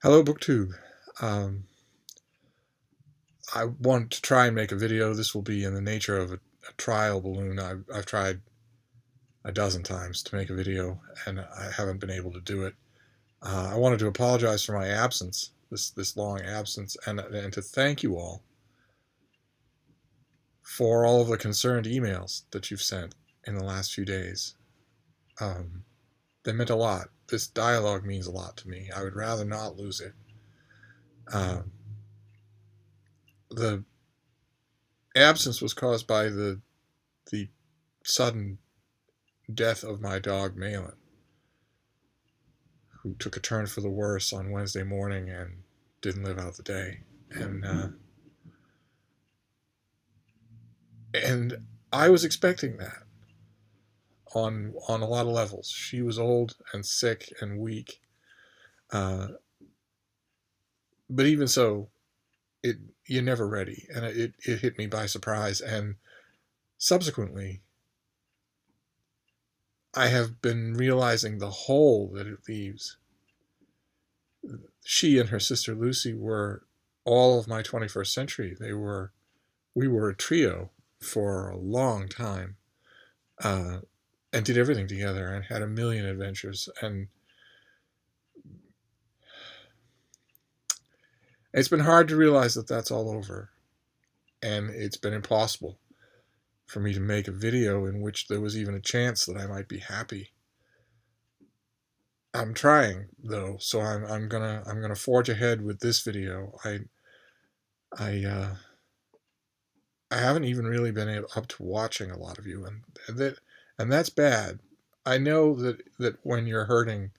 Hello, BookTube. Um, I want to try and make a video. This will be in the nature of a trial balloon. I've tried a dozen times to make a video, and I haven't been able to do it. I wanted to apologize for my absence, this long absence, and to thank you all for all of the concerned emails that you've sent in the last few days. They meant a lot. This dialogue means a lot to me. I would rather not lose it. The absence was caused by the sudden death of my dog Malin, who took a turn for the worse on Wednesday morning and didn't live out the day. And I was expecting that on a lot of levels. She was old and sick and weak, but even so, you're never ready, and it hit me by surprise. And subsequently, I have been realizing the hole that it leaves. She and her sister Lucy were all of my 21st century. We were a trio for a long time, and did everything together and had a million adventures. And it's been hard to realize that that's all over, and it's been impossible for me to make a video in which there was even a chance that I might be happy. I'm trying though, so I'm gonna forge ahead with this video. I haven't even really been up to watching a lot of you, and that's bad. I know that when you're hurting,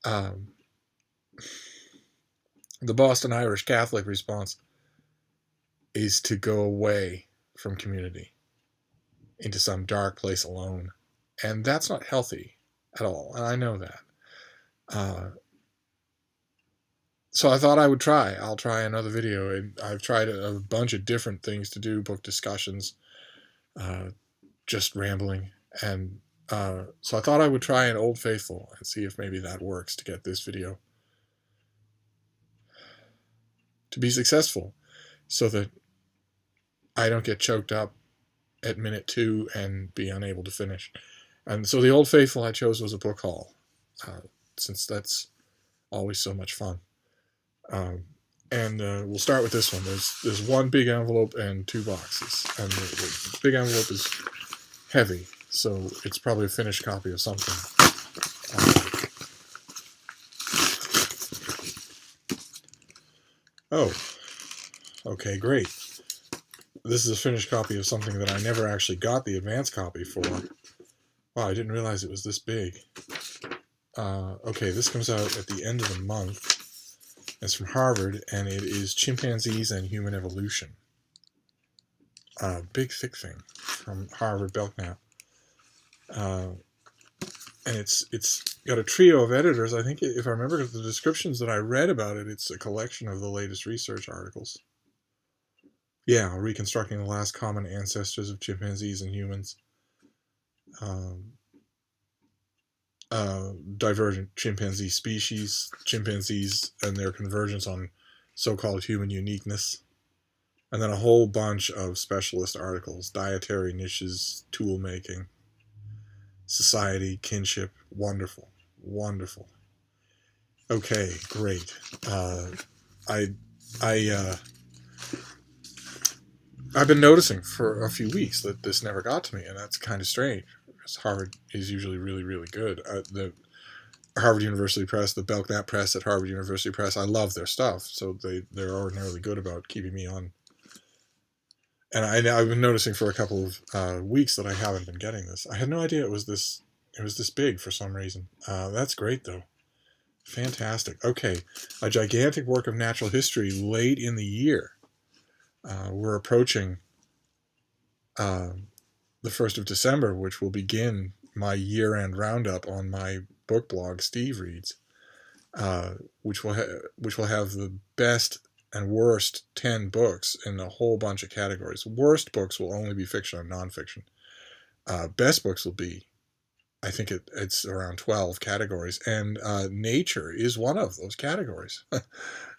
the Boston Irish Catholic response is to go away from community into some dark place alone, and that's not healthy at all, and I know that. So I thought I would try. I'll try another video. I've tried a bunch of different things to do, book discussions, just rambling, and so I thought I would try an Old Faithful and see if maybe that works to get this video to be successful, so that I don't get choked up at minute 2 and be unable to finish. And so the Old Faithful I chose was a book haul, since that's always so much fun. And we'll start with this one. There's one big envelope and 2 boxes, and the big envelope is heavy, so it's probably a finished copy of something. Oh, okay, great. This is a finished copy of something that I never actually got the advance copy for. Wow, I didn't realize it was this big. Okay, this comes out at the end of the month. It's from Harvard, and it is Chimpanzees and Human Evolution. Big, thick thing from Harvard Belknap. And it's got a trio of editors. I think, if I remember the descriptions that I read about it, it's a collection of the latest research articles. Yeah, reconstructing the last common ancestors of chimpanzees and humans. Divergent chimpanzee species, chimpanzees and their convergence on so-called human uniqueness, and then a whole bunch of specialist articles: dietary niches, tool making, society, kinship. Wonderful, wonderful. Okay, great. I've been noticing for a few weeks that this never got to me, and that's kind of strange. Harvard is usually really, really good. The Harvard University Press, the Belknap Press at Harvard University Press, I love their stuff, so they're ordinarily good about keeping me on. And I've been noticing for a couple of weeks that I haven't been getting this. I had no idea it was this big for some reason. That's great though. Fantastic. Okay, a gigantic work of natural history late in the year. We're approaching the 1st of December, which will begin my year-end roundup on my book blog, Steve Reads, which will have the best and worst 10 books in a whole bunch of categories. Worst books will only be fiction and nonfiction. Best books will be I think it's around 12 categories, and nature is one of those categories.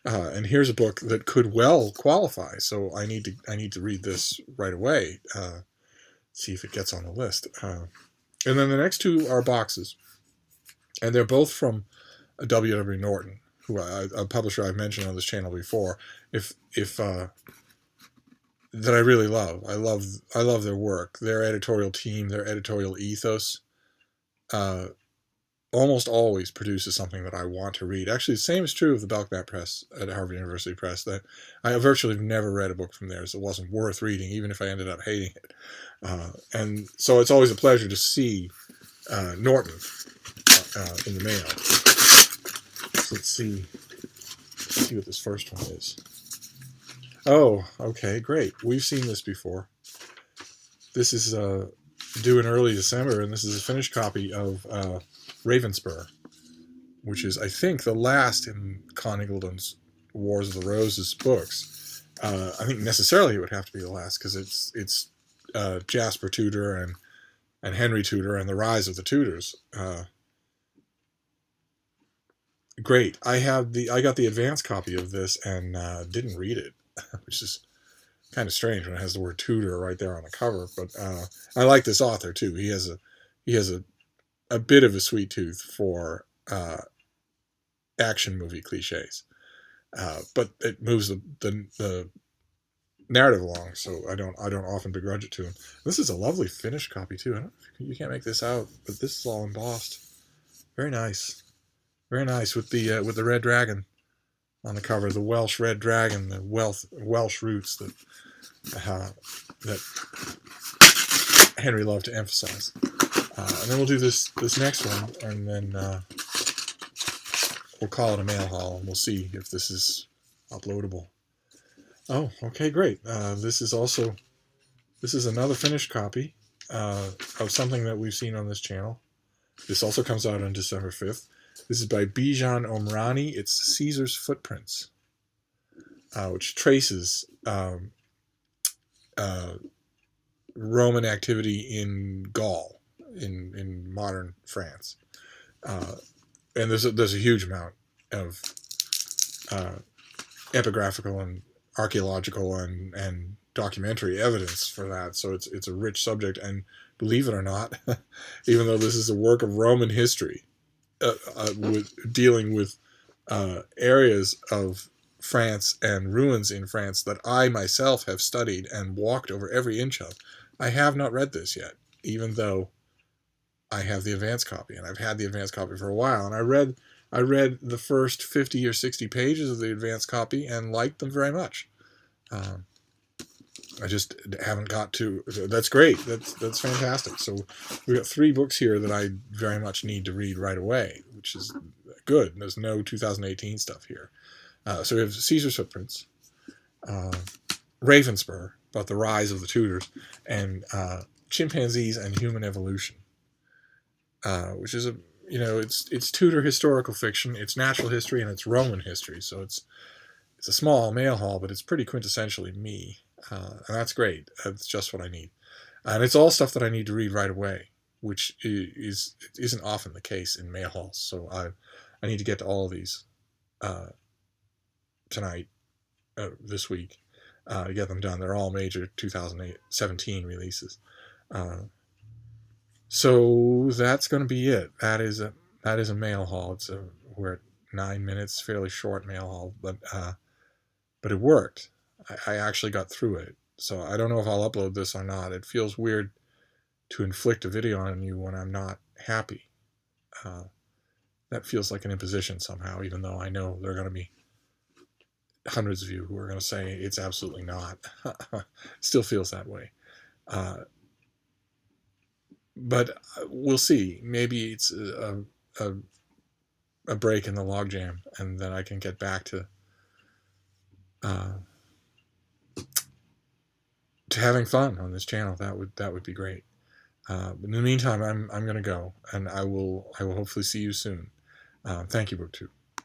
And here's a book that could well qualify, so I need to read this right away. See if it gets on the list. And then the next two are boxes, and they're both from W.W. Norton, who a publisher I've mentioned on this channel before. If that I really love. I love their work, their editorial team, their editorial ethos. Almost always produces something that I want to read. Actually, the same is true of the Belknap Press at Harvard University Press. That I virtually never read a book from theirs that wasn't worth reading, even if I ended up hating it. And so it's always a pleasure to see Norton in the mail. So let's see what this first one is. Oh, okay, great. We've seen this before. This is due in early December, and this is a finished copy of Ravenspur, which is, I think, the last in Con Eagleton's Wars of the Roses books. I think necessarily it would have to be the last, because it's Jasper Tudor and Henry Tudor and the rise of the Tudors. Great. I got the advance copy of this and didn't read it, which is kind of strange when it has the word Tudor right there on the cover. But I like this author too. He has a bit of a sweet tooth for action movie cliches, but it moves the narrative along, so I don't often begrudge it to him. This is a lovely finished copy too. You can't make this out, but this is all embossed. Very nice, very nice with the red dragon on the cover, the Welsh red dragon, the Welsh roots that Henry loved to emphasize. And then we'll do this next one, and then we'll call it a mail haul, and we'll see if this is uploadable. Oh, okay, great. This is another finished copy of something that we've seen on this channel. This also comes out on December 5th. This is by Bijan Omrani. It's Caesar's Footprints, which traces Roman activity in Gaul, in modern France, and there's a huge amount of epigraphical and archaeological and documentary evidence for that. So it's a rich subject, and believe it or not, even though this is a work of Roman history, dealing with areas of France and ruins in France that I myself have studied and walked over every inch of, I have not read this yet, even though I have the advance copy, and I've had the advance copy for a while, and I read the first 50 or 60 pages of the advance copy and liked them very much. I just haven't got to. That's great. That's fantastic. So we've got 3 books here that I very much need to read right away, which is good. There's no 2018 stuff here. So we have Caesar's Footprints, Ravenspur, about the rise of the Tudors, and Chimpanzees and Human Evolution, which is it's Tudor historical fiction, it's natural history, and it's Roman history. So it's a small mail haul, but it's pretty quintessentially me. And that's great. That's just what I need. And it's all stuff that I need to read right away, which isn't often the case in mail hauls. So I need to get to all of these tonight, this week, to get them done. They're all major 2017 releases. So that's going to be it. That is a mail haul. We're at 9 minutes, fairly short mail haul, but it worked. I actually got through it. So I don't know if I'll upload this or not. It feels weird to inflict a video on you when I'm not happy. That feels like an imposition somehow, even though I know there are going to be hundreds of you who are going to say it's absolutely not. Still feels that way. But we'll see. Maybe it's a break in the logjam, and then I can get back to having fun on this channel. That would be great. But in the meantime, I'm going to go, and I will hopefully see you soon. Thank you, BookTube.